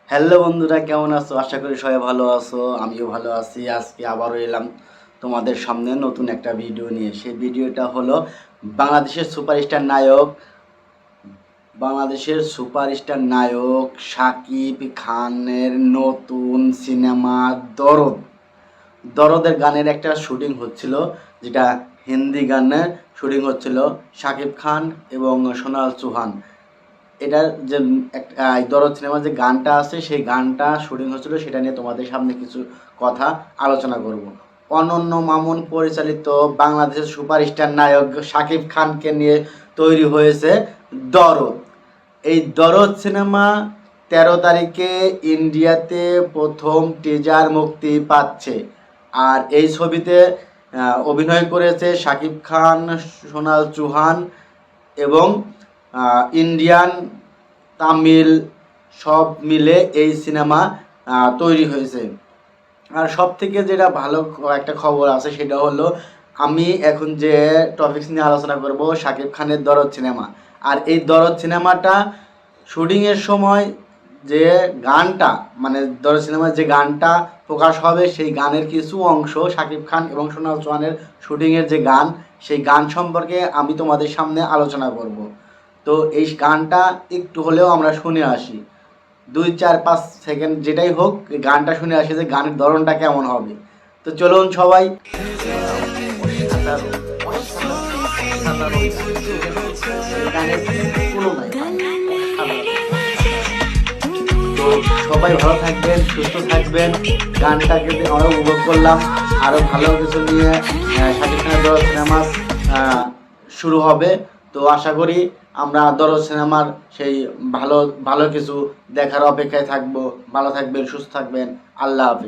Hello বন্ধুরা, কেমন আছো? আশা করি সবাই ভালো আছো। আমিও ভালো আছি। আজকে আবারও এলাম তোমাদের সামনে নতুন একটা ভিডিও নিয়ে। সেই ভিডিওটা হলো বাংলাদেশের সুপারস্টার নায়ক শাকিব খানের নতুন সিনেমা দরদ। দরদের গানের একটা শুটিং হচ্ছিল, যেটা হিন্দি গানের শুটিং হচ্ছিল। শাকিব খান এবং সোনাল চৌহান, এটার যে দরদ সিনেমার যে গানটা আছে সেই গানটা শুটিং হচ্ছিল, সেটা নিয়ে তোমাদের সামনে কিছু কথা আলোচনা করব। অনন্য মামুন পরিচালিত বাংলাদেশের সুপারস্টার নায়ক শাকিব খানকে নিয়ে তৈরি হয়েছে দরদ। এই দরদ সিনেমা 13 তারিখে ইন্ডিয়াতে প্রথম টিজার মুক্তি পাচ্ছে। আর এই ছবিতে অভিনয় করেছে শাকিব খান, সোনাল চৌহান এবং ইন্ডিয়ান, তামিল সব মিলে এই সিনেমা তৈরি হয়েছে। আর সব থেকে যেটা ভালো একটা খবর আছে সেটা হলো, আমি এখন যে টপিকস নিয়ে আলোচনা করব শাকিব খানের দরদ সিনেমা। আর এই দরদ সিনেমাটা শুটিংয়ের সময় যে গানটা, মানে দরদ সিনেমার যে গানটা প্রকাশ হবে, সেই গানের কিছু অংশ শাকিব খান এবং সোনাল চৌহানের শুটিংয়ের যে গান, সেই গান সম্পর্কে আমি তোমাদের সামনে আলোচনা করব। তো এই গানটা একটু হলেও আমরা শুনে আসি, 2-4-5 সেকেন্ড যেটাই হোক, গানটা শুনে আসি যে গানের ধরনটা কেমন হবে। তো চলুন সবাই। তো সবাই ভালো থাকবেন, সুস্থ থাকবেন। গানটাকে আমরা উপভোগ করলাম। আরও ভালো কিছু নিয়ে শাকিব খানের দরদ সিনেমা শুরু হবে। তো আশা করি আমরা দরদ সিনেমার সেই ভালো ভালো কিছু দেখার অপেক্ষায় থাকবো। ভালো থাকবেন, সুস্থ থাকবেন। আল্লাহ হাফেজ।